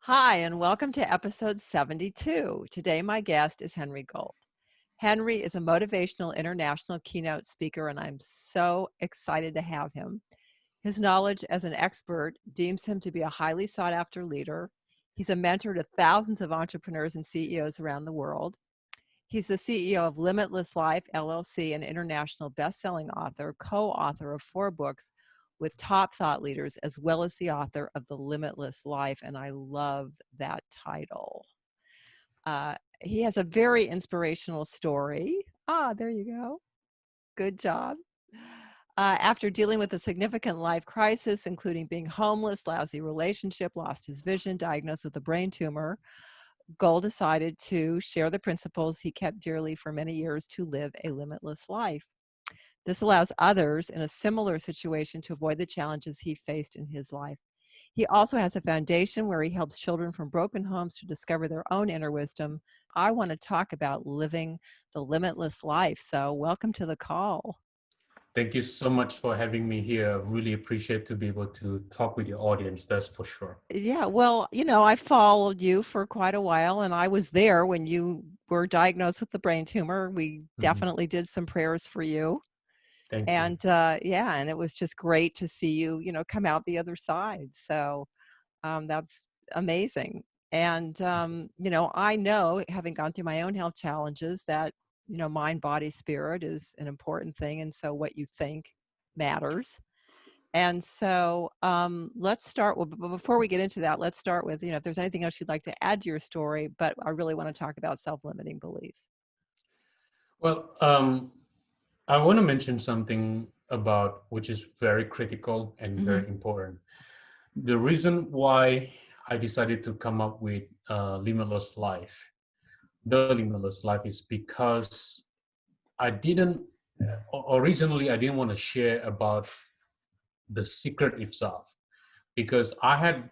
Hi, and welcome to episode 72. Today, my guest is Henry Gold. Henry is a motivational international keynote speaker, and I'm so excited to have him. His knowledge as an expert deems him to be a highly sought after leader. He's a mentor to thousands of entrepreneurs and CEOs around the world. He's the CEO of Limitless Life, LLC, an international best-selling author, co-author of 4 books with top thought leaders, as well as the author of The Limitless Life, and I love that title. He has a very inspirational story. There you go. Good job. After dealing with a significant life crisis, including being homeless, lousy relationship, lost his vision, diagnosed with a brain tumor, Gold decided to share the principles he kept dearly for many years to live a limitless life. This allows others in a similar situation to avoid the challenges he faced in his life. He also has a foundation where he helps children from broken homes to discover their own inner wisdom. I want to talk about living the limitless life. So welcome to the call. Thank you so much for having me here. I really appreciate to be able to talk with your audience, that's for sure. Yeah, well, I followed you for quite a while, and I was there when you were diagnosed with the brain tumor. We definitely did some prayers for you. Thank you. And yeah, and it was just great to see you, come out the other side. So that's amazing. And, I know, having gone through my own health challenges, that, mind, body, spirit is an important thing. And so what you think matters. And so let's start with, but before we get into that, let's start with, if there's anything else you'd like to add to your story, but I really want to talk about self-limiting beliefs. Well, I want to mention something about which is very critical and very important. The reason why I decided to come up with Limitless Life, the Limitless Life, is because I didn't, originally, I didn't want to share about the secret itself, because I have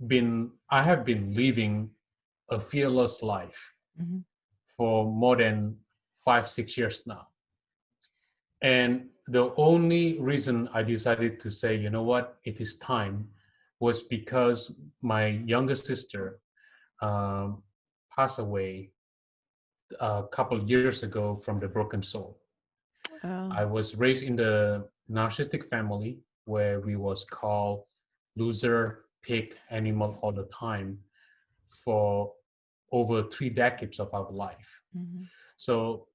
been living a fearless life for more than 5-6 years now. And the only reason I decided to say, you know what, it is time, was because my younger sister passed away a couple of years ago from the broken soul. I was raised in the narcissistic family where we was called loser, pig, animal all the time for over 3 decades of our life. So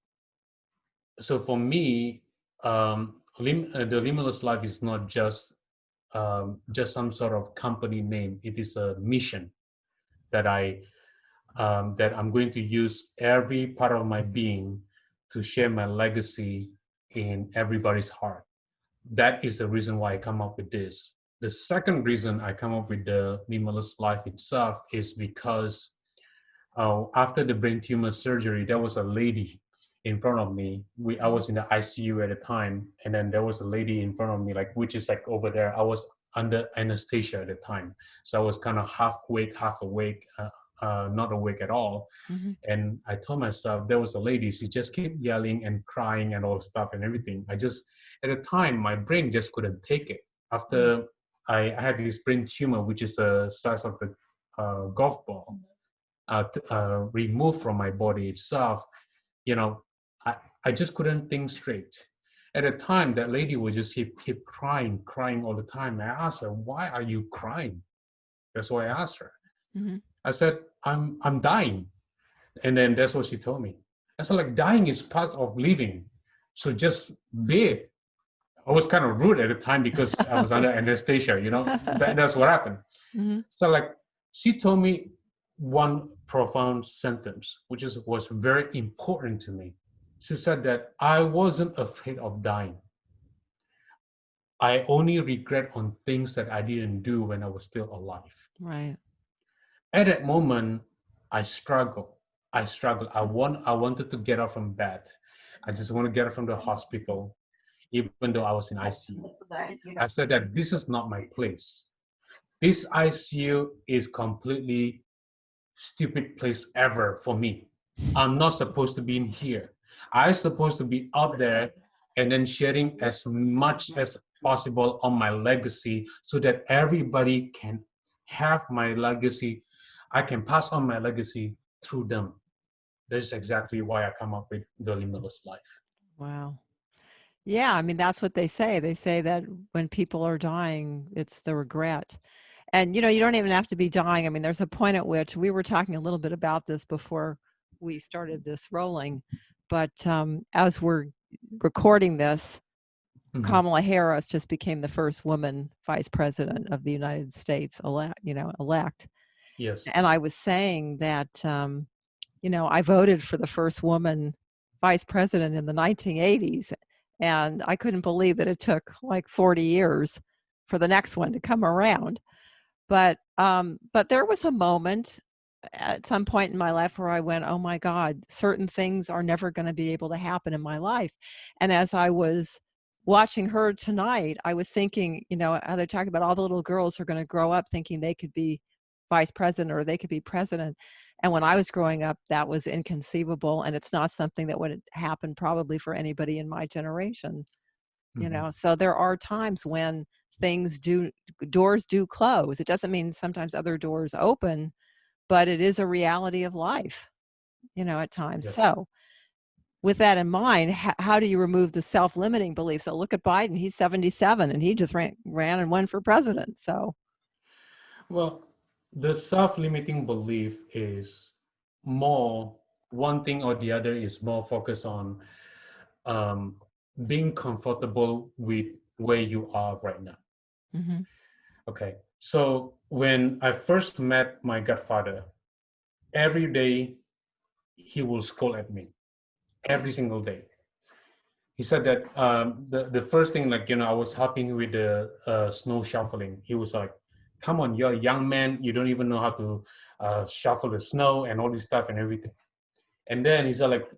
for me, the Limitless Life is not just some sort of company name. It is a mission that that I'm going to use every part of my being to share my legacy in everybody's heart. That is the reason why I come up with this. The second reason I come up with the Limitless Life itself is because after the brain tumor surgery, there was a lady in front of me. I was in the ICU at the time, and then there was a lady in front of me, which is over there. I was under anesthesia at the time, so I was kind of half awake, not awake at all. And I told myself, there was a lady. She just kept yelling and crying and all stuff and everything. At the time, my brain just couldn't take it. After I had this brain tumor, which is the size of the golf ball, removed from my body itself, I just couldn't think straight. At the time, that lady would just keep crying all the time. I asked her, why are you crying? That's why I asked her. I said, I'm dying. And then that's what she told me. I said, dying is part of living. So just be it. I was kind of rude at the time because I was under anesthesia, that's what happened. So she told me one profound sentence, which was very important to me. She said that I wasn't afraid of dying. I only regret on things that I didn't do when I was still alive. Right. At that moment, I struggled. I wanted to get out from bed. I just want to get out from the hospital, even though I was in ICU. I said that this is not my place. This ICU is completely stupid place ever for me. I'm not supposed to be in here. I'm supposed to be out there and then sharing as much as possible on my legacy so that everybody can have my legacy I can pass on my legacy through them. This is exactly why I come up with the Limitless Life. Wow. Yeah, I mean, that's what they say. They say that when people are dying, it's the regret. And, you don't even have to be dying. I mean, there's a point at which we were talking a little bit about this before we started this rolling. But as we're recording this, Mhm. Kamala Harris just became the first woman vice president of the United States elect. Yes. And I was saying that, I voted for the first woman vice president in the 1980s. And I couldn't believe that it took like 40 years for the next one to come around. But there was a moment at some point in my life where I went, oh my God, certain things are never going to be able to happen in my life. And as I was watching her tonight, I was thinking, how they're talking about all the little girls who are going to grow up thinking they could be vice president or they could be president. And when I was growing up, that was inconceivable. And it's not something that would happen probably for anybody in my generation. Mhm. So there are times when doors do close. It doesn't mean sometimes other doors open, but it is a reality of life, at times. Yes. So with that in mind, how do you remove the self-limiting beliefs? So look at Biden, he's 77 and he just ran and won for president. So Well, the self-limiting belief is more one thing or the other is more focused on um, being comfortable with where you are right now. mhm. Okay. So when I first met my godfather, every day he will scold at me every single day. He said that the first thing, like, I was helping with the snow shuffling. He was like, come on, you're a young man. You don't even know how to shuffle the snow and all this stuff and everything. And then he said, like,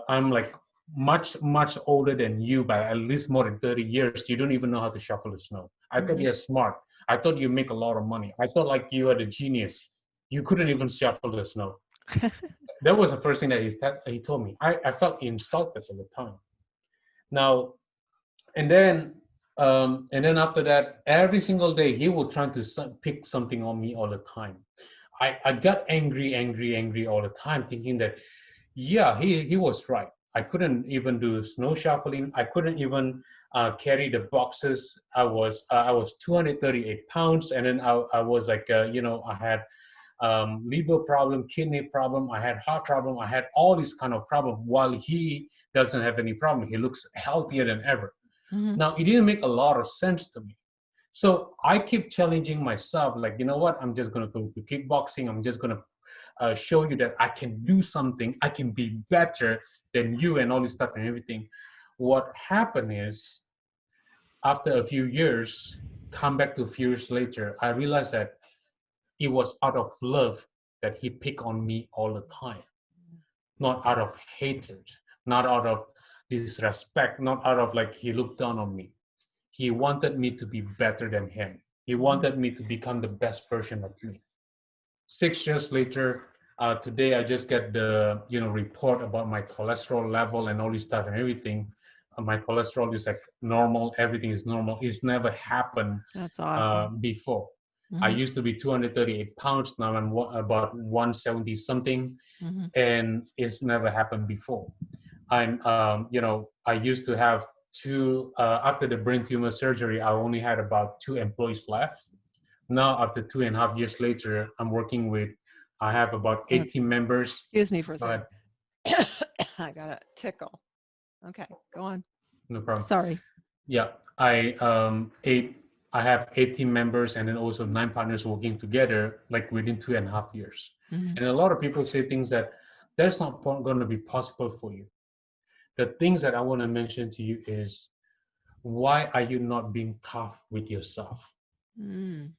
I'm like much, much older than you by at least more than 30 years. You don't even know how to shuffle the snow. I thought Mhm. you're smart. I thought you make a lot of money. I thought like you are the genius. You couldn't even shuffle the snow. That was the first thing that he told me. I felt insulted at the time. Now, and then after that, every single day he would try to pick something on me all the time. I got angry, angry, angry all the time, thinking that yeah, he was right. I couldn't even do snow shuffling. I couldn't even carry the boxes. I was 238 pounds, and then I was like I had liver problem, kidney problem, I had heart problem, I had all these kind of problem. While he doesn't have any problem, he looks healthier than ever. Mhm. Now, it didn't make a lot of sense to me. So I keep challenging myself, like, you know what? I'm just going to go to kickboxing. I'm just going to show you that I can do something. I can be better than you and all this stuff and everything. What happened is, after a few years, come back to a few years later, I realized that it was out of love that he picked on me all the time, not out of hatred, not out of disrespect, not out of like he looked down on me. He wanted me to be better than him. He Mhm. wanted me to become the best version of me. 6 years later, today I just get the report about my cholesterol level and all this stuff and everything. My cholesterol is like normal. Everything is normal. It's never happened That's awesome. before. I Mhm. used to be 238 pounds. Now I'm about 170 something, Mhm. and it's never happened before. I used to have after the brain tumor surgery, I only had about 2 employees left. Now, after 2.5 years later, I have about Oh, 18 members. excuse me for a But second. I got a tickle. Okay, go on. no problem. Sorry. Yeah, I have 18 members and then also 9 partners working together, like within 2.5 years. Mhm. And a lot of people say things that that's not going to be possible for you. The things that I want to mention to you is, why are you not being tough with yourself? Mm.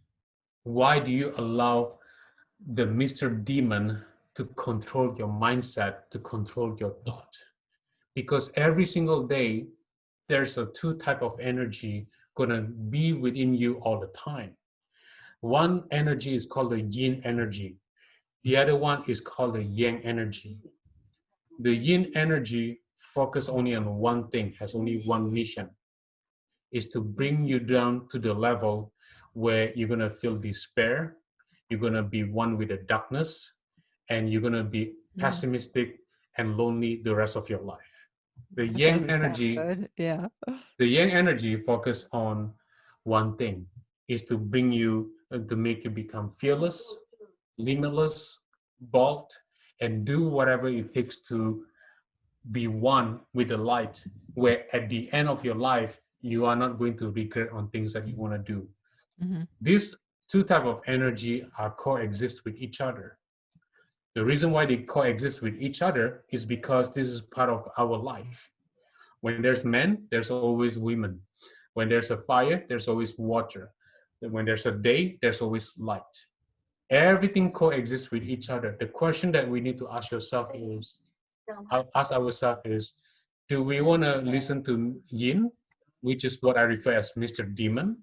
Why do you allow the Mr. Demon to control your mindset, to control your thought? Because every single day, there's a two type of energy gonna be within you all the time. One energy is called the yin energy. The other one is called the yang energy. The yin energy focus only on one thing, has only one mission, is to bring you down to the level where you're gonna feel despair, you're going to be one with the darkness, and you're going to be pessimistic and lonely the rest of your life. The That yang doesn't sound energy, good. Yeah. the yang energy focus on one thing, is to bring you, to make you become fearless, limitless, bold, and do whatever it takes to be one with the light, where at the end of your life, you are not going to regret on things that you want to do. Mm-hmm. These two type of energy are coexist with each other. The reason why they coexist with each other is because this is part of our life. When there's men, there's always women. When there's a fire, there's always water. When there's a day, there's always light. Everything coexists with each other. The question that we need to ask ourselves is, do we want to listen to yin, which is what I refer as Mr. Demon,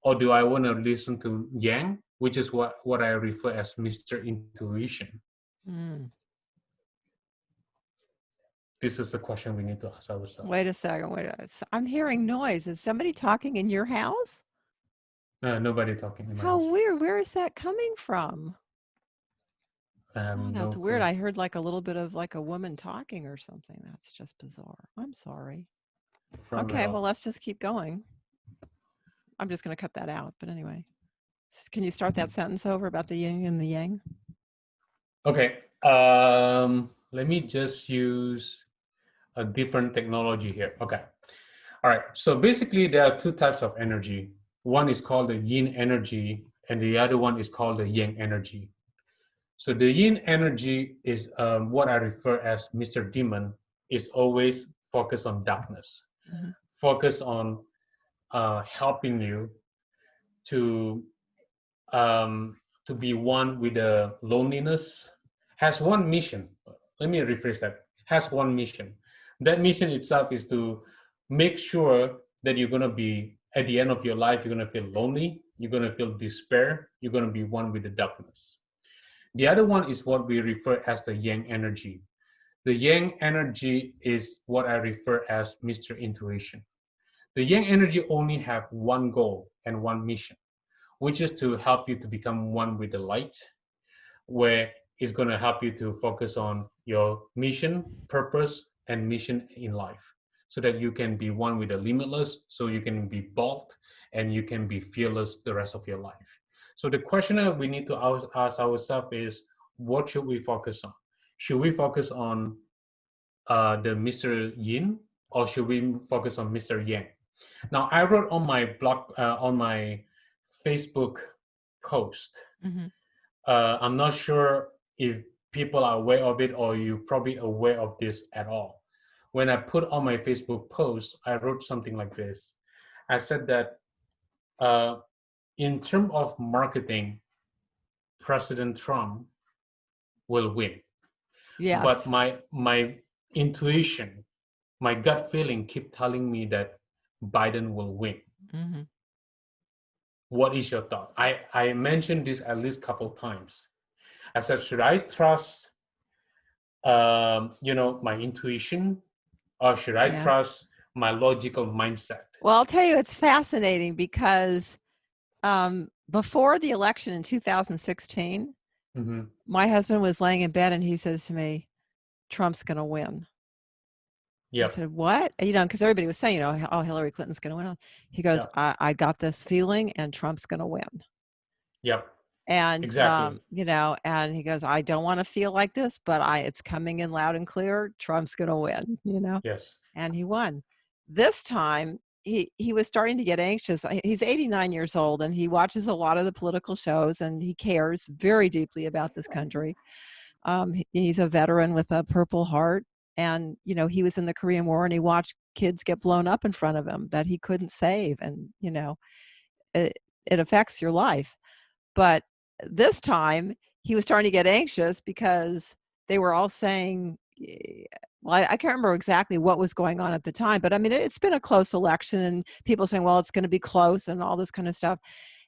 or do I want to listen to yang, which is what I refer as Mr. Intuition? Mm. This is the question we need to ask ourselves. Wait a second. I'm hearing noise. Is somebody talking in your house? Nobody talking in my How house. weird. Where is that coming from? Oh, that's No weird. clue. I heard like a little bit of like a woman talking or something. That's just bizarre. I'm sorry. Problem at Okay, well, all. let's just keep going. I'm just going to cut that out. But anyway, can you start that sentence over about the yin and the yang? Okay. Let me just use a different technology here. Okay. All right. So basically, there are two types of energy. One is called the yin energy, and the other one is called the yang energy. So the yin energy is what I refer as Mr. Demon, is always focused on darkness, Mm-hmm. focus on helping you to um, to be one with the loneliness, has one mission. Let me rephrase that. Has one mission. That mission itself is to make sure that you're going to be, at the end of your life, you're going to feel lonely, you're going to feel despair, you're going to be one with the darkness. The other one is what we refer as the yang energy. The yang energy is what I refer as Mr. Intuition. The yang energy only have one goal and one mission, which is to help you to become one with the light, where it's going to help you to focus on your mission, purpose, and mission in life, so that you can be one with the limitless, so you can be bold and you can be fearless the rest of your life. So the question that we need to ask ourselves is, what should we focus on? Should we focus on the Mr. Yin, or should we focus on Mr. Yang? Now, I wrote on my blog, on my Facebook post. Mm-hmm. I'm not sure if people are aware of it, or you probably aware of this at all. When I put on my Facebook post, I wrote something like this. I said that in terms of marketing, President Trump will win. But Yes. my intuition, my gut feeling keep telling me that Biden will win. Mm-hmm. What is your thought? I mentioned this at least a couple times. I said, should I trust, my intuition, or should I Yeah. trust my logical mindset? Well, I'll tell you, it's fascinating because before the election in 2016, Mm-hmm. my husband was laying in bed and he says to me, Trump's going to win. I Yep. said, what? Because everybody was saying, oh, Hillary Clinton's going to win. He goes, Yep. I got this feeling and Trump's going to win. Yep. And, Exactly. and he goes, I don't want to feel like this, but it's coming in loud and clear. Trump's going to win. Yes. And he won. This time, he was starting to get anxious. He's 89 years old and he watches a lot of the political shows and he cares very deeply about this country. He's a veteran with a Purple Heart. And, he was in the Korean War and he watched kids get blown up in front of him that he couldn't save. And, it affects your life. But this time he was starting to get anxious because they were all saying, well, I can't remember exactly what was going on at the time, but I mean, it's been a close election and people saying, well, it's going to be close and all this kind of stuff.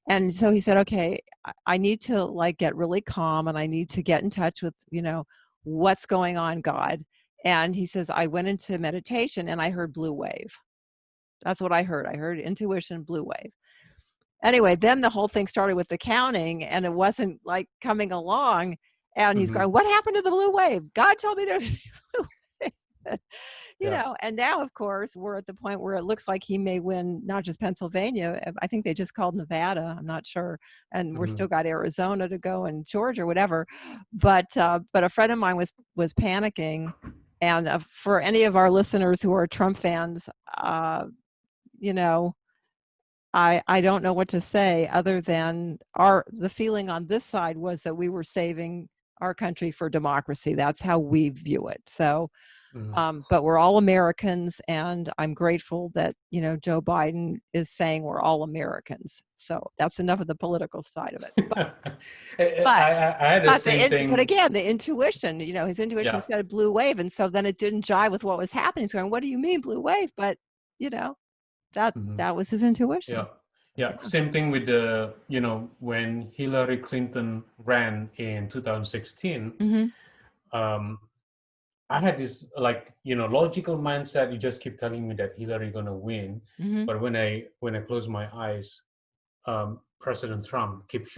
And so he said, okay, I need to like get really calm and I need to get in touch with, what's going on, God. And he says, I went into meditation and I heard blue wave. That's what I heard. I heard intuition, blue wave. anyway, then the whole thing started with the counting, and it wasn't like coming along. And he's Mm-hmm. going, "What happened to the blue wave? God told me there's a blue wave." Yeah. And now, of course, we're at the point where it looks like he may win not just Pennsylvania. I think they just called Nevada. I'm not sure. And we're Mm-hmm. still got Arizona to go and Georgia, whatever. But a friend of mine was panicking. And for any of our listeners who are Trump fans, you know, I don't know what to say other than the feeling on this side was that we were saving our country for democracy. That's how we view it. So, Mm-hmm. but we're all Americans, and I'm grateful that Joe Biden is saying we're all Americans. So that's enough of the political side of it. But I had the same but thing. again, the intuition, his intuition Yeah. said blue wave, and so then it didn't jive with what was happening. He's going, "What do you mean blue wave?" But you know that Mm-hmm. that was his Yeah. intuition. Yeah. Yeah. Same thing with when Hillary Clinton ran in 2016, Mm-hmm. um, I had this logical mindset. You just keep telling me that Hillary gonna win, Mm-hmm. but when I close my eyes, President Trump Yeah. kept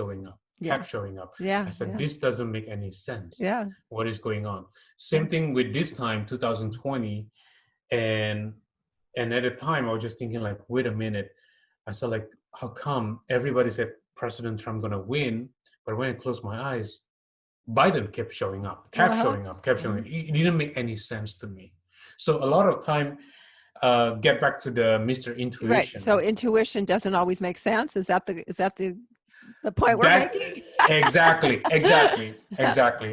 showing up. Yeah. I said, Yeah. this doesn't make any sense. Yeah. What is going on? Yeah. Same thing with this time, 2020, and at the time I was just thinking like, wait a minute. I said like, how come everybody said President Trump gonna win, but when I closed my eyes, Biden kept showing up, kept Uh-huh. showing up, kept showing up. It didn't make any sense to me. So a lot of time, get back to the Mr. Right. So Intuition. intuition doesn't always make sense. Is that the point we're That making? exactly.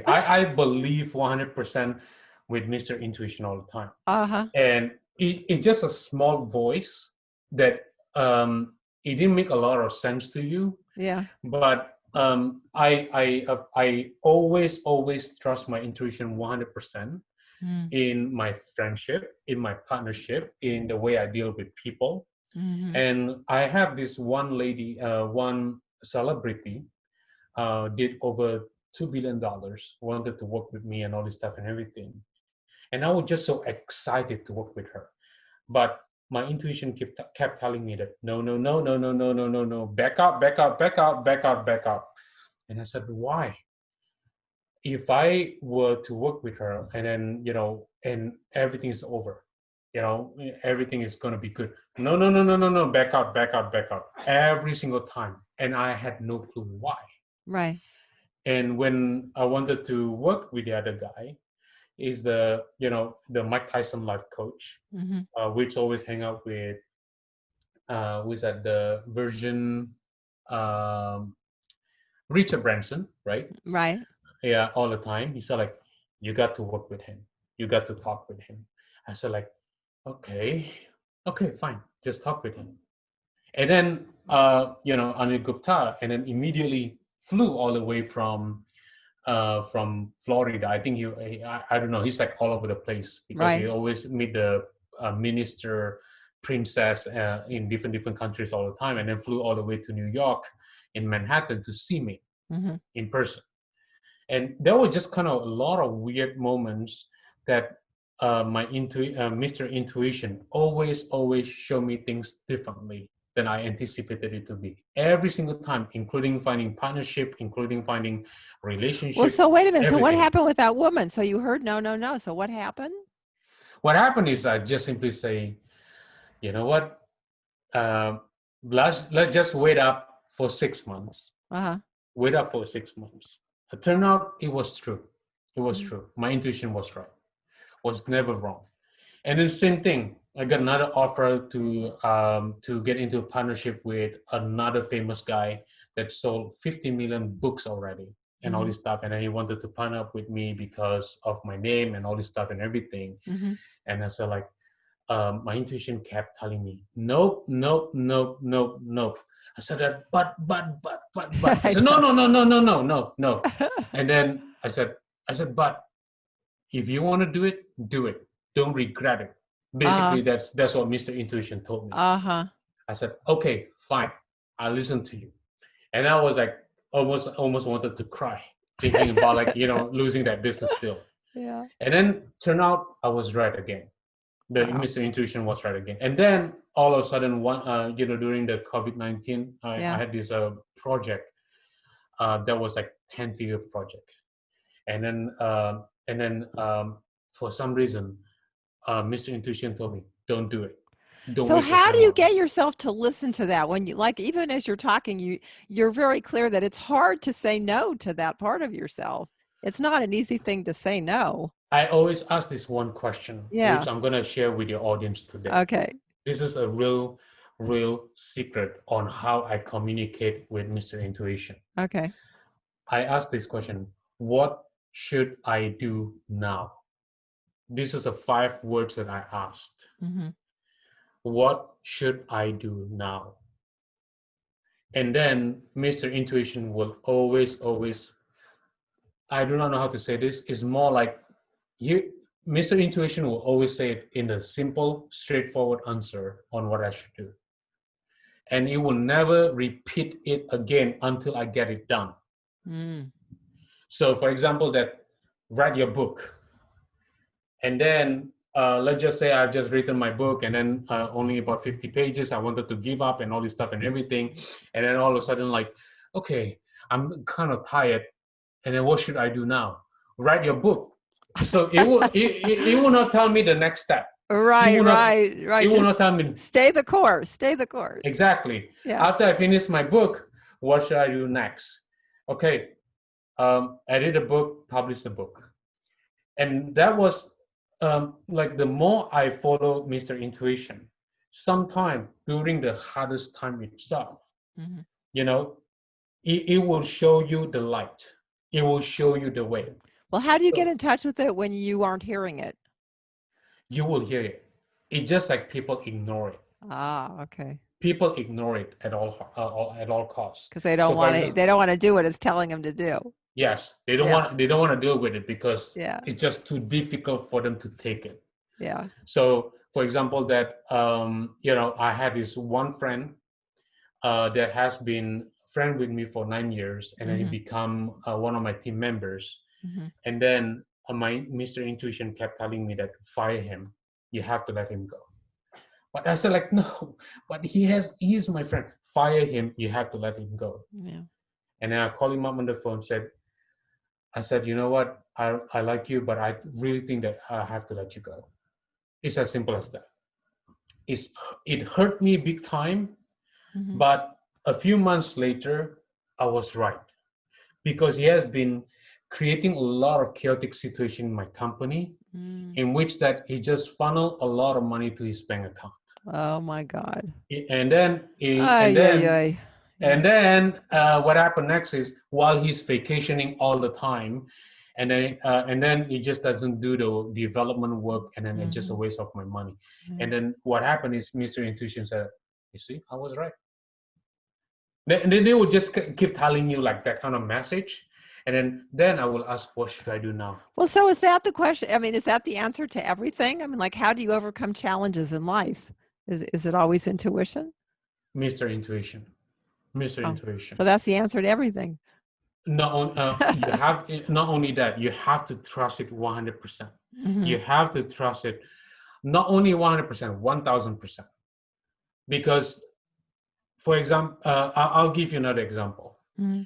I believe 100% with Mr. Intuition all the time, Uh-huh. and it's just a small voice that it didn't make a lot of sense to you, Yeah. but I always trust my intuition 100% Mm. in my friendship, in my partnership, in the way I deal with people. Mm-hmm. And I have this one lady, one celebrity, did over $2 billion, wanted to work with me and all this stuff and everything. And I was just so excited to work with her. But my intuition kept telling me that no, no, no, no, no, no, no, no, no, back up, back up, back up, back up, back up. And I said, why? If I were to work with her and then, and everything is over, everything is going to be good. No, no, no, no, no, no, back up, back up, back up. Every single time. And I had no clue why. Right. And when I wanted to work with the other guy, is the Mike Tyson life coach, Mm-hmm. which always hang out with, who's at the Virgin, um, Richard Branson, right? Right. Yeah, all the time. He said like, you got to work with him. You got to talk with him. I said like, okay, okay, fine. Just talk with him. And then, Anil Gupta, and then immediately flew all the way from Florida. I think I don't know. He's like all over the place because he Right. always meet the minister, princess in different countries all the time, and then flew all the way to New York, in Manhattan, to see me Mm-hmm. in person. And there were just kind of a lot of weird moments that Mr. Intuition always show me things differently than I anticipated it to be. Every single time, including finding partnership, including finding Well, relationship, so wait a minute. So what everything. happened with that woman? So you heard no, no, no. So what happened? What happened is I just simply say, you know what? Uh, let's just wait up for 6 months. Uh-huh. Wait up for 6 months. It turned out it was true. It was Mm-hmm. true. My intuition was right. Was never wrong. And then same thing. I got another offer to get into a partnership with another famous guy that sold 50 million books already and all Mm-hmm. this stuff. And then he wanted to partner up with me because of my name and all this stuff and everything. Mm-hmm. And I said like, my intuition kept telling me, nope, nope, nope, nope, nope. I said that, but. I I said, no, know. no, no, no, no, no, no, no. And then I said, but if you want to do it, do it. Don't regret it. Uh, Basically, that's what Mr. Intuition told me. uh-huh. I said, okay, fine. I'll listen to you. And I was like, almost wanted to cry, thinking about like, losing that business deal. Yeah. And then turned out I was right again. The Wow. Mr. Intuition was right again. And then all of a sudden, during the COVID-19, I Yeah. had this project that was like 10-figure project. And then for some reason, Mr. Intuition told me, don't do it. Don't So waste your how do time you on it. get yourself to listen to that when you, like, even as you're talking, you're very clear that it's hard to say no to that part of yourself. It's not an easy thing to say no. I always ask this one question, Yeah. which I'm going to share with your audience today. Okay. This is a real secret on how I communicate with Mr. Intuition. Okay. I ask this question, what should I do now? This is the 5 words that I asked. Mm-hmm. What should I do now? And then Mr. Intuition will always, I do not know how to say this. It's more like Mr. Intuition will always say it in a simple, straightforward answer on what I should do. And it will never repeat it again until I get it done. Mm. So for example, that write your book. And then let's just say I've just written my book and then only about 50 pages. I wanted to give up and all this stuff and everything. And then all of a sudden, like, okay, I'm kind of tired. And then what should I do now? Write your book. So it will not tell me the next step. Right. It will not Just tell me. stay the course. Stay the course. Exactly. Yeah. After I finish my book, what should I do next? Okay, edit a book, publish the book. And that was like the more I follow Mr. Intuition, sometime during the hardest time itself, Mm-hmm. you know, it will show you the light. It will show you the way. Well, how do you So get in touch with it when you aren't hearing it? you will hear it. It's just like people ignore it. Ah, okay. People ignore it at all costs. Because they don't So for want to. example, They don't want to do what it's telling them to do. yes, they don't Yeah. want to deal with it because Yeah. it's just too difficult for them to take it. Yeah. So for example, that I had this one friend that has been friend with me for 9 years, and then he Mm-hmm. become one of my team members. Mm-hmm. And then my Mr. Intuition kept telling me that fire him, you have to let him go. But I said like, no, but he is my friend. Fire him, you have to let him go. Yeah. And then I called him up on the phone, I said, you know what, I like you, but I really think that I have to let you go. It's as simple as that. It hurt me big time, Mm-hmm. but a few months later, I was right. Because he has been creating a lot of chaotic situation in my company, in which that he just funneled a lot of money to his bank account. Oh my God. And then Yeah. what happened next is while he's vacationing all the time, and then he just doesn't do the development work, and then it's just a waste of my money. Mm-hmm. And then what happened is Mr. Intuition said, you see, I was right. They will just keep telling you like that kind of message. And then I will ask, what should I do now? Well, so is that the question? I mean, is that the answer to everything? I mean, like, how do you overcome challenges in life? Is it always intuition? Mr. Intuition. Mr. Oh, Intuition. so that's the answer to everything. You have not only that, you have to trust it 100%. Mm-hmm. You have to trust it not only 100%, 1000%. Because, for example, I'll give you another example. Mm-hmm.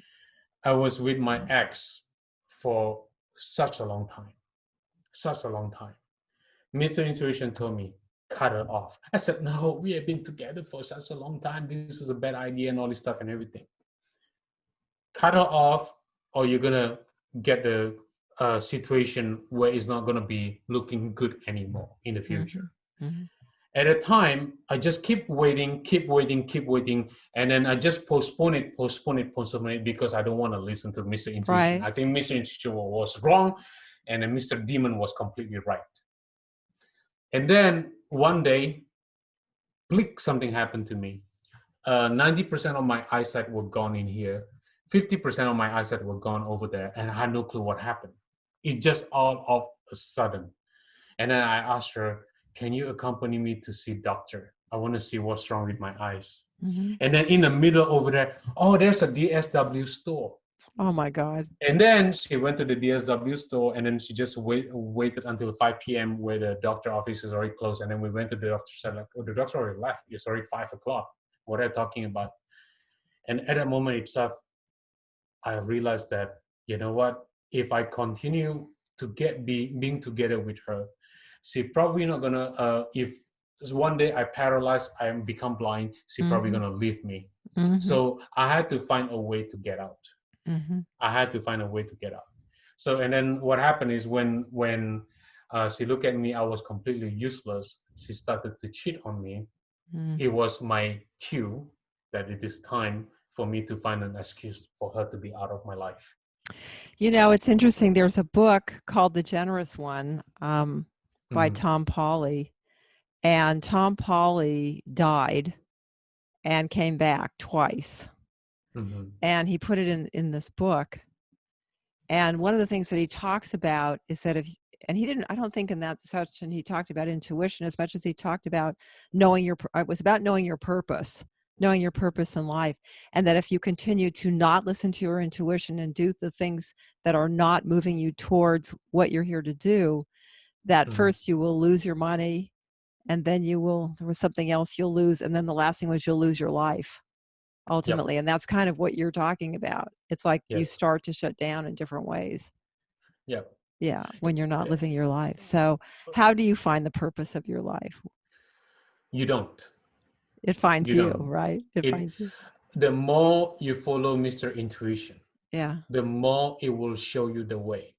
I was with my ex for such a long time. Mr. Intuition told me, cut her off. I said, no, we have been together for such a long time. This is a bad idea and all this stuff and everything. Cut her off, or you're going to get the situation where it's not going to be looking good anymore in the future. Mm-hmm. At a time, I just keep waiting. And then I just postpone it because I don't want to listen to Mr. Intuition. Right. I think Mr. Intuition was wrong, and then Mr. Demon was completely right. And then one day, blick, something happened to me. 90% of my eyesight were gone in here. 50% of my eyesight were gone over there, and I had no clue what happened. It just all of a sudden. And then I asked her, can you accompany me to see doctor? I want to see what's wrong with my eyes. Mm-hmm. And then in the middle over there, oh, there's a DSW store. Oh my God. And then she went to the DSW store, and then she just waited until 5 p.m. where the doctor office is already closed. And then we went to the doctor, said like, oh, the doctor already left. It's already 5 o'clock. What are you talking about? And at that moment itself, I realized that, you know what, if I continue to being together with her, she probably not gonna, if one day I paralyzed, I become blind, she probably Mm-hmm. gonna leave me. Mm-hmm. So I had to find a way to get out. Mm-hmm. I had to find a way to get out. So, and then what happened is when she looked at me, I was completely useless. She started to cheat on me. Mm. It was my cue that it is time for me to find an excuse for her to be out of my life. You know, it's interesting. There's a book called The Generous One by Mm-hmm. Tom Pauly, and Tom Pauly died and came back twice. Mm-hmm. And he put it in this book. And one of the things that he talks about is that if, and he didn't, I don't think in that section he talked about intuition as much as he talked about knowing it was about knowing your purpose in life. And that if you continue to not listen to your intuition and do the things that are not moving you towards what you're here to do, that Mm-hmm. first you will lose your money, and then there was something else you'll lose. And then the last thing was you'll lose your life Yep. ultimately. And that's kind of what you're talking about. It's like you Yes. start to shut down in different ways. Yep. Yeah, when you're not Yeah. living your life. So how do you find the purpose of your life? You don't. It finds You you, don't. right? It It. finds you. The more you follow Mr. Intuition, Yeah. the more it will show you the way.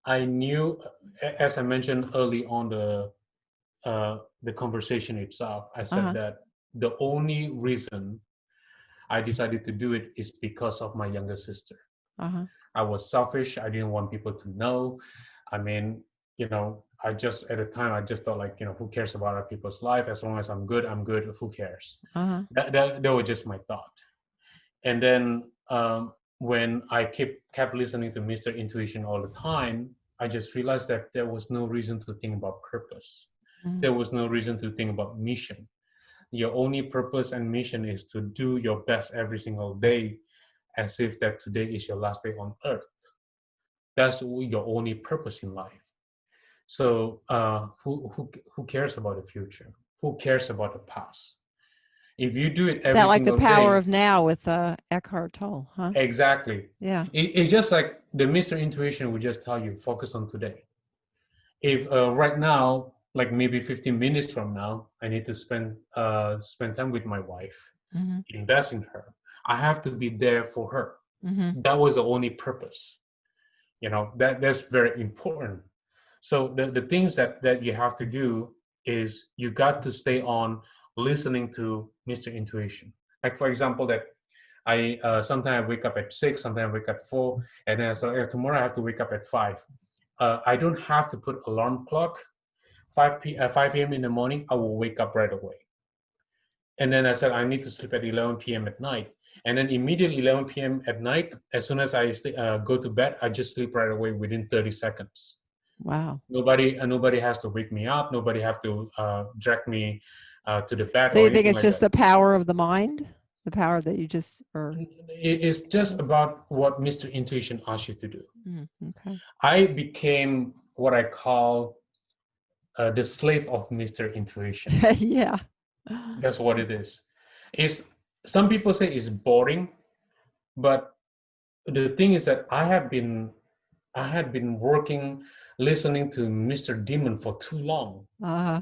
I knew, as I mentioned early on the conversation itself, I said Uh-huh. that the only reason I decided to do it is because of my younger sister. Uh-huh. I was selfish. I didn't want people to know. I mean, I just at the time I just thought like, who cares about other people's life? As long as I'm good, I'm good. Who cares? Uh-huh. That was just my thought. And then when I kept listening to Mr. Intuition all the time, I just realized that there was no reason to think about purpose. Mm-hmm. There was no reason to think about mission. Your only purpose and mission is to do your best every single day, as if that today is your last day on earth. That's your only purpose in life. So who cares about the future? Who cares about the past? If you do it Is that every like the single power day, of now with Eckhart Tolle, huh? exactly. Yeah. It's just like the Mr. Intuition would just tell you, focus on today. If right now, like maybe 15 minutes from now, I need to spend time with my wife, Mm-hmm. invest in her. I have to be there for her. Mm-hmm. That was the only purpose. That's very important. So the things that you have to do is you got to stay on listening to Mr. Intuition. Like for example, that I sometimes I wake up at 6, sometimes I wake up at 4, and then so tomorrow I have to wake up at 5. I don't have to put alarm clock. 5 p.m. in the morning, I will wake up right away. And then I said I need to sleep at 11 p.m. at night. And then immediately 11 p.m. at night, as soon as I go to bed, I just sleep right away within 30 seconds. Wow. Nobody has to wake me up. Nobody have to drag me to the bed So or you think anything it's like just that. the power of the mind? The power that you just or It's just about what Mr. Intuition asks you to do. okay. I became what I call the slave of Mr. Intuition. Yeah. That's what it is. It's some people say it's boring, but the thing is that I had been working listening to Mr. Demon for too long. Uh-huh.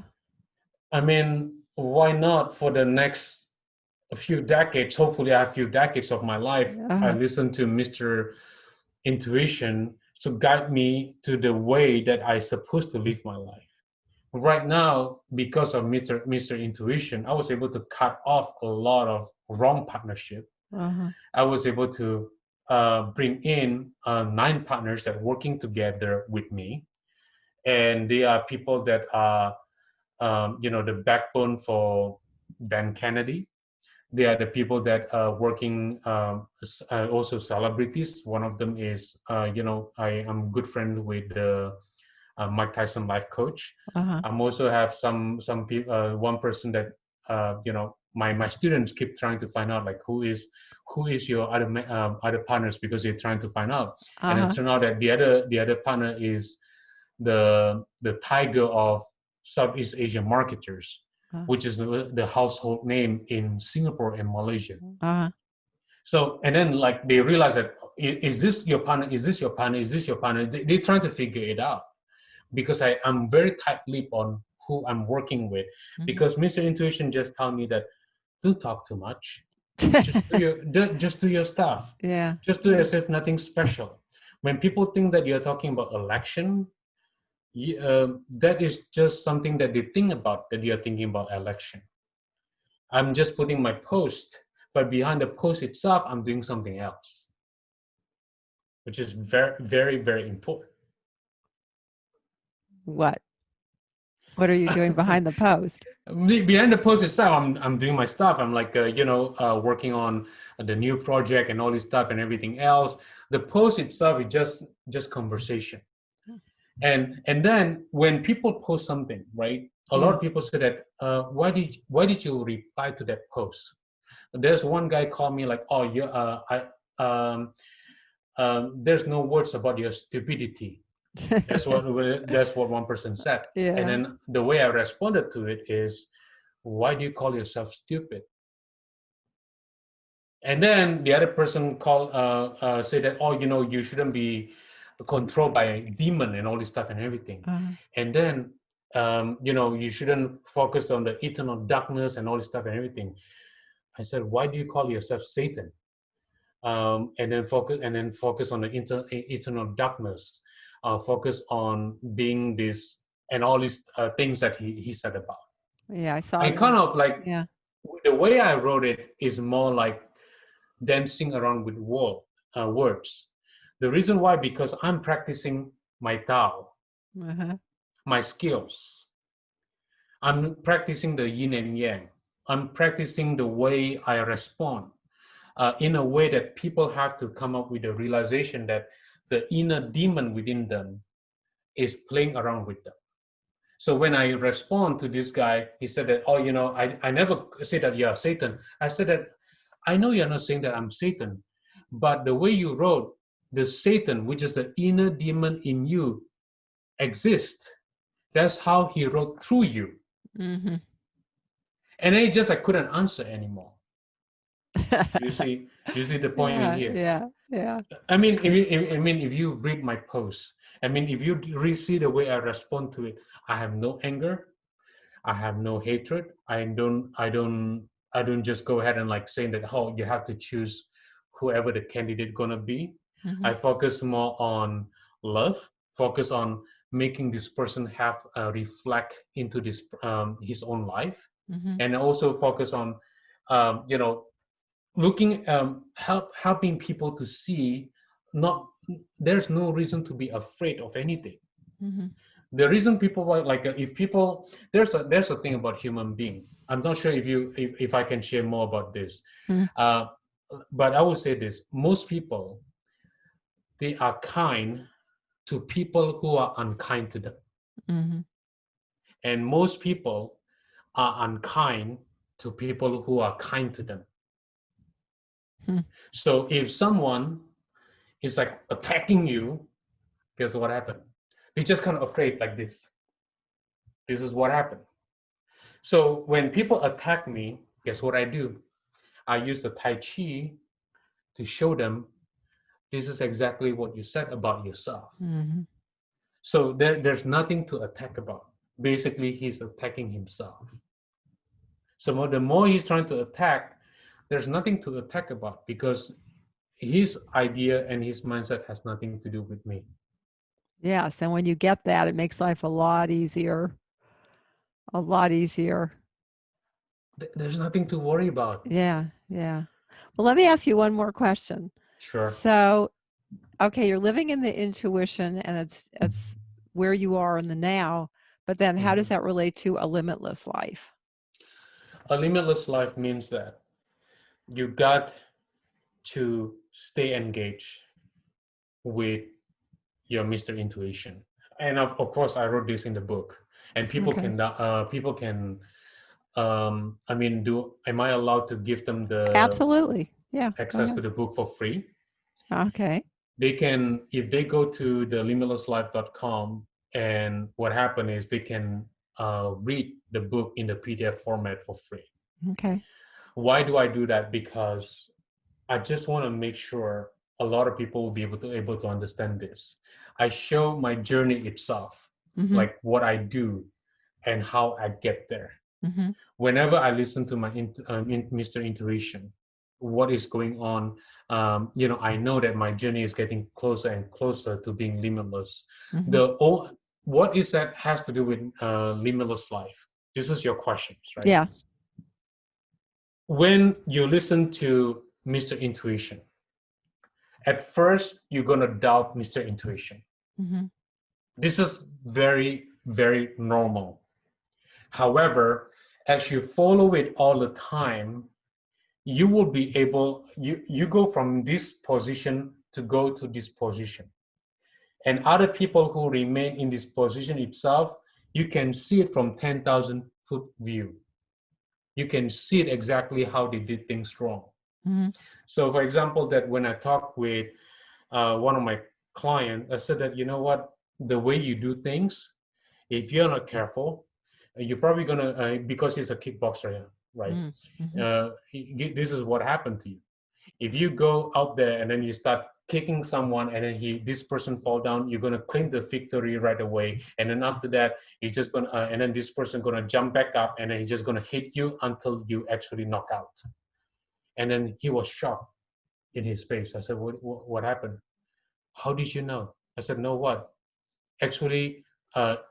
I mean, why not for the next a few decades, hopefully I have a few decades of my life, I Uh-huh. listen to Mr. Intuition to guide me to the way that I supposed to live my life. Right now, because of Mr. Intuition, I was able to cut off a lot of wrong partnership. Uh-huh. I was able to bring in 9 partners that working together with me, and they are people that are, the backbone for Ben Kennedy. They are the people that are working, also celebrities. One of them is, I am good friend with the Mike Tyson life coach. Uh-huh. I'm also have some people, one person that, my students keep trying to find out like who is your other partners, because they're trying to find out. And it turned out that the other partner is the tiger of Southeast Asian marketers, which is the household name in Singapore and Malaysia. So, and then like they realize that, is this your partner? Is this your partner? Is this your partner? They're trying to figure it out, because I'm very tight-lipped on who I'm working with, because Mr. Intuition just told me that don't talk too much. Just do your stuff. Yeah. Just do it as if nothing special. When people think that you're talking about election, that is just something that they think about, that you're thinking about election. I'm just putting my post, but behind the post itself, I'm doing something else, which is very, very, very important. What are you doing behind the post? Behind the post itself, I'm doing my stuff. I'm like, working on the new project and all this stuff and everything else. The post itself is just conversation. And then when people post something, right? A lot of people say that, why did you reply to that post? There's one guy called me like, oh, there's no words about your stupidity. That's what one person said. Yeah. And then the way I responded to it is, why do you call yourself stupid? And then the other person say that, oh, you shouldn't be controlled by a demon and all this stuff and everything. And then you shouldn't focus on the eternal darkness and all this stuff and everything. I said, why do you call yourself Satan? And then focus on the eternal darkness. Focus on being this and all these things that he said about. Yeah, I saw. And kind of like, the way I wrote it is more like dancing around with words. The reason why, because I'm practicing my Tao, my skills. I'm practicing the yin and yang. I'm practicing the way I respond, in a way that people have to come up with the realization that the inner demon within them is playing around with them. So when I respond to this guy, he said that, oh, I never said that you're Satan. I said that, I know you're not saying that I'm Satan, but the way you wrote, the Satan, which is the inner demon in you, exists. That's how he wrote through you. And then I couldn't answer anymore. You see the point in here. Yeah. I mean, if you read my posts, if you see the way I respond to it, I have no anger, I have no hatred. I don't just go ahead and like saying that, oh, you have to choose whoever the candidate gonna be. I focus more on love, focus on making this person have reflect into this his own life, and also focus on looking helping people to see there's no reason to be afraid of anything. The reason people are like, if people, there's a thing about human being. I'm not sure if I can share more about this, but I would say this: most people, they are kind to people who are unkind to them, and most people are unkind to people who are kind to them. So if someone is like attacking you, guess what happened? He's just kind of afraid like this. This is what happened. So when people attack me, guess what I do? I use the Tai Chi to show them this is exactly what you said about yourself. So there's nothing to attack about. Basically, he's attacking himself. So the more he's trying to attack, there's nothing to attack about, because his idea and his mindset has nothing to do with me. Yes, and when you get that, it makes life a lot easier. A lot easier. There's nothing to worry about. Yeah. Well, let me ask you one more question. Sure. So, okay, you're living in the intuition, and it's where you are in the now, but then how does that relate to a limitless life? A limitless life means that you got to stay engaged with your Mr. Intuition. And of course, I wrote this in the book, and people can I mean, am I allowed to give them the Absolutely. Yeah. Go access to ahead. the book for free? Okay. They can, if they go to the limitlesslife.com, and what happened is they can read the book in the PDF format for free. Okay. Why do I do that? Because I just want to make sure a lot of people will be able to understand this. I show my journey itself, Mm-hmm. like what I do and how I get there. Mm-hmm. Whenever I listen to my Mr. Intuition, what is going on, I know that my journey is getting closer and closer to being limitless. Mm-hmm. What is that has to do with limitless life? This is your questions, right? Yeah. When you listen to Mr. Intuition, at first you're going to doubt Mr. Intuition. Mm-hmm. This is very, very normal. However, as you follow it all the time, you will be able, you go from this position to go to this position. And other people who remain in this position itself, you can see it from 10,000 foot view. You can see it exactly how they did things wrong. Mm-hmm. So for example, that when I talk with one of my clients, I said that, you know what, the way you do things, if you're not careful, you're probably gonna, because he's a kickboxer, right? Mm-hmm. This is what happened to you. If you go out there and then you start kicking someone and then this person fall down, you're gonna claim the victory right away. And then after that, you're just gonna, and then this person gonna jump back up and then he's just gonna hit you until you actually knock out. And then he was shocked in his face. I said, what happened? How did you know? I said, no, what? Actually,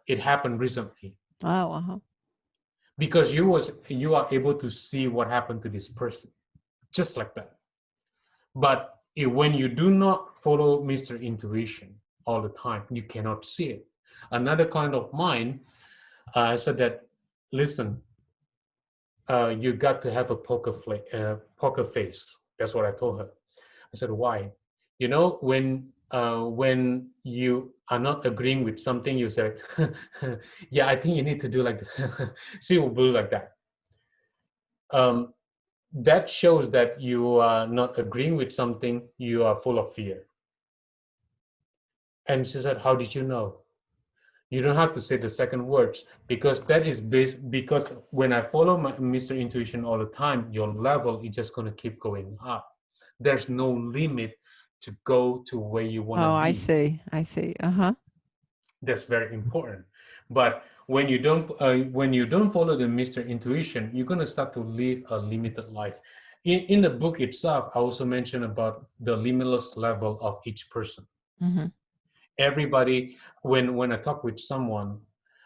it happened recently. Oh, uh-huh. Because you are able to see what happened to this person, just like that. But when you do not follow Mr. Intuition all the time, you cannot see it. Another kind of mine, I said that, listen, you got to have a poker face. That's what I told her. I said, why? You know, when you are not agreeing with something, you said, yeah, I think you need to do like this. She will do like that. That shows that you are not agreeing with something, you are full of fear. And she said, how did you know? You don't have to say the second words, because that is based, because when I follow my Mr. Intuition all the time, your level is just going to keep going up. There's no limit to go to where you want to Oh, I be. see. I see. Uh-huh. That's very important. But when you don't follow the Mr. Intuition, you're going to start to live a limited life. In the book itself, I also mentioned about the limitless level of each person. Mm-hmm. Everybody, when I talk with someone,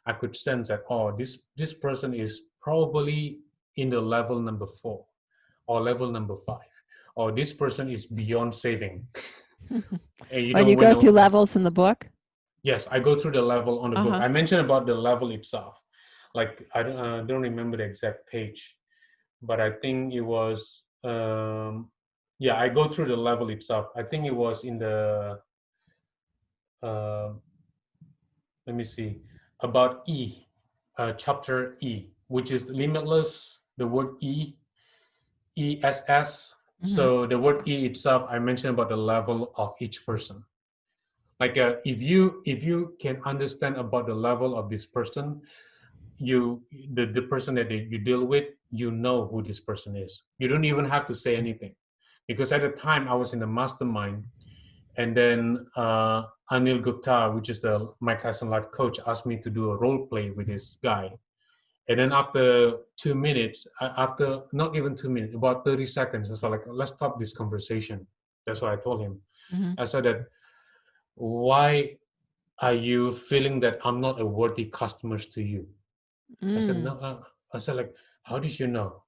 I could sense that, oh, this person is probably in the level number 4 or level number 5, or this person is beyond saving. And And you go through levels in the book? Yes, I go through the level on the book. Uh-huh. I mentioned about the level itself. Like I don't remember the exact page, but I think it was yeah, I go through the level itself. I think it was in the uh, let me see, about E, chapter E, which is limitless. The word ESS. Mm-hmm. So the word E itself, I mentioned about the level of each person. Like if you can understand about the level of this person, the person that you deal with, you know who this person is. You don't even have to say anything, because at the time I was in the mastermind, and then Anil Gupta, which is the Mike Tyson life coach, asked me to do a role play with this guy. And then after 2 minutes, after not even 2 minutes, about 30 seconds, I was like, let's stop this conversation. That's what I told him. Mm-hmm. I said that, why are you feeling that I'm not a worthy customer to you? I said, no. I said, like, how did you know?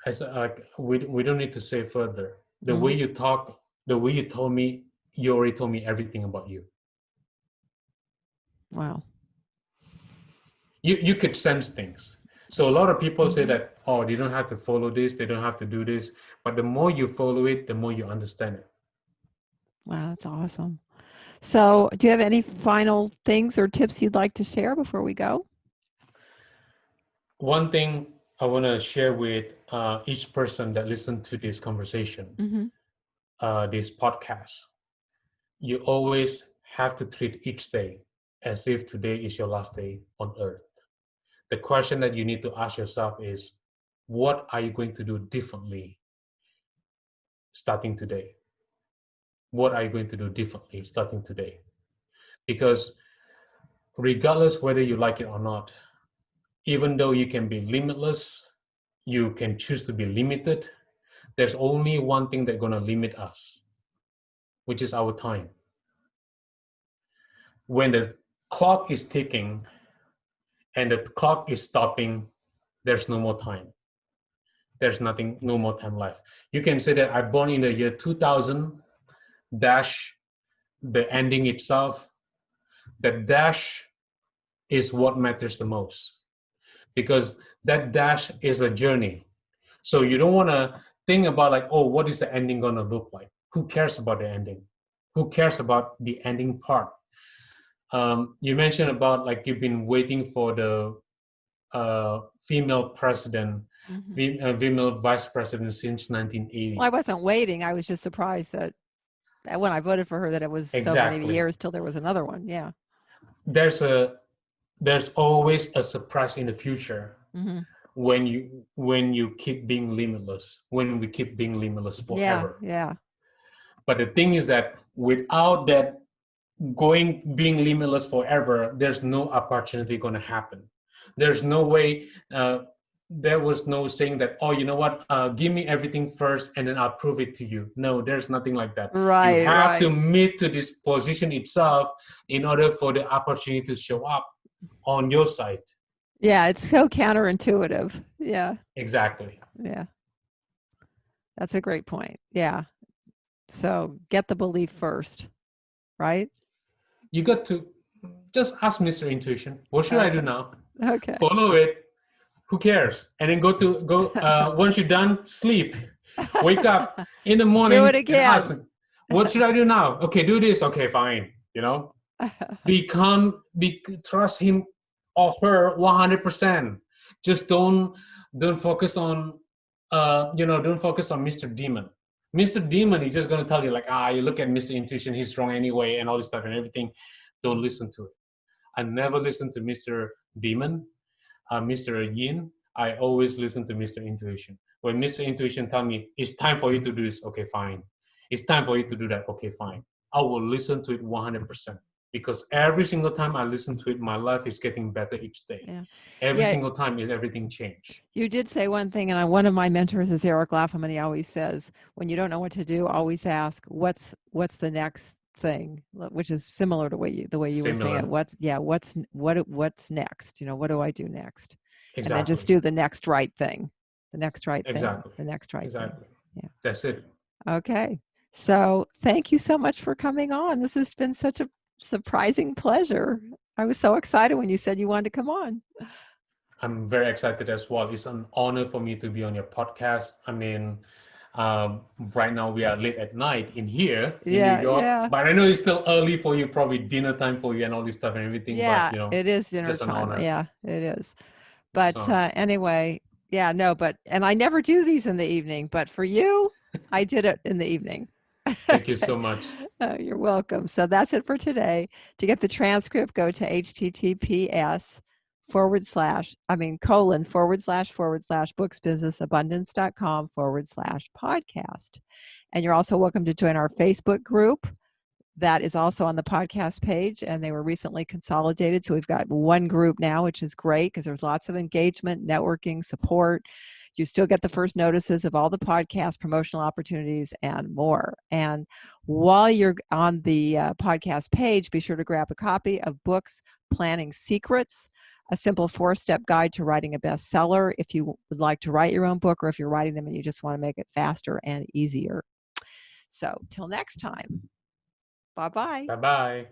I said, like, we don't need to say further. The way Mm-hmm. you talk, the way you told me, you already told me everything about you. Wow. You could sense things. So a lot of people say Mm-hmm. that, oh, they don't have to follow this, they don't have to do this. But the more you follow it, the more you understand it. Wow, that's awesome. So, do you have any final things or tips you'd like to share before we go? One thing I want to share with each person that listened to this conversation, this podcast. You always have to treat each day as if today is your last day on earth. The question that you need to ask yourself is, what are you going to do differently starting today? What are you going to do differently starting today? Because regardless whether you like it or not, even though you can be limitless, you can choose to be limited, there's only one thing that's going to limit us, which is our time. When the clock is ticking and the clock is stopping, there's no more time. There's nothing, no more time left. You can say that I born in the year 2000 dash the ending itself. The dash is what matters the most, because that dash is a journey. So you don't want to think about like, oh, what is the ending going to look like? Who cares about the ending? Who cares about the ending part? You mentioned about like you've been waiting for the female president, female vice president since 1980. Well, I wasn't waiting. I was just surprised that when I voted for her, that it was so many years till there was another one. Yeah. There's always a surprise in the future when you keep being limitless, when we keep being limitless forever. Yeah. But the thing is that without that being limitless forever, there's no opportunity going to happen. There's no way. There was no saying that, oh, you know what, give me everything first and then I'll prove it to you. No, there's nothing like that. Right. You have to meet to this position itself in order for the opportunity to show up on your side. Yeah, it's so counterintuitive. Yeah. Exactly. Yeah. That's a great point. Yeah. So get the belief first, right? You got to just ask Mr. Intuition, what should I do now? Okay. Follow it. Who cares? And then go once you're done, sleep. Wake up in the morning. Do it again. And ask, what should I do now? Okay, do this. Okay, fine. Trust him or her 100%. Just don't focus on don't focus on Mr. Demon. Mr. Demon is just going to tell you like, you look at Mr. Intuition, he's wrong anyway, and all this stuff and everything. Don't listen to it. I never listen to Mr. Demon, Mr. Yin. I always listen to Mr. Intuition. When Mr. Intuition tell me it's time for you to do this, okay, fine. It's time for you to do that, okay, fine. I will listen to it 100%, because every single time I listen to it, my life is getting better each day. Yeah. Every single time is everything change. You did say one thing, and one of my mentors is Eric Laffam, and he always says, when you don't know what to do, always ask, what's the next thing, which is similar to the way you were saying it. What's next? What do I do next? Exactly. And then just do the next right thing. The next right thing. Exactly. The next right thing. Yeah. That's it. Okay. So thank you so much for coming on. This has been such a surprising pleasure. I was so excited when you said you wanted to come on. I'm very excited as well. It's an honor for me to be on your podcast. I mean, right now we are late at night in New York, but I know it's still early for you, probably dinner time for you and all this stuff and everything. Yeah, but, it is dinner time. Yeah, it is. But anyway, and I never do these in the evening, but for you, I did it in the evening. Thank you so much. You're welcome. So that's it for today. To get the transcript, go to https://booksbusinessabundance.com/podcast. And you're also welcome to join our Facebook group. That is also on the podcast page, and they were recently consolidated. So we've got one group now, which is great because there's lots of engagement, networking, support. You still get the first notices of all the podcast promotional opportunities and more. And while you're on the podcast page, be sure to grab a copy of Books Planning Secrets, a simple 4-step guide to writing a bestseller if you would like to write your own book, or if you're writing them and you just want to make it faster and easier. So till next time. Bye-bye. Bye-bye.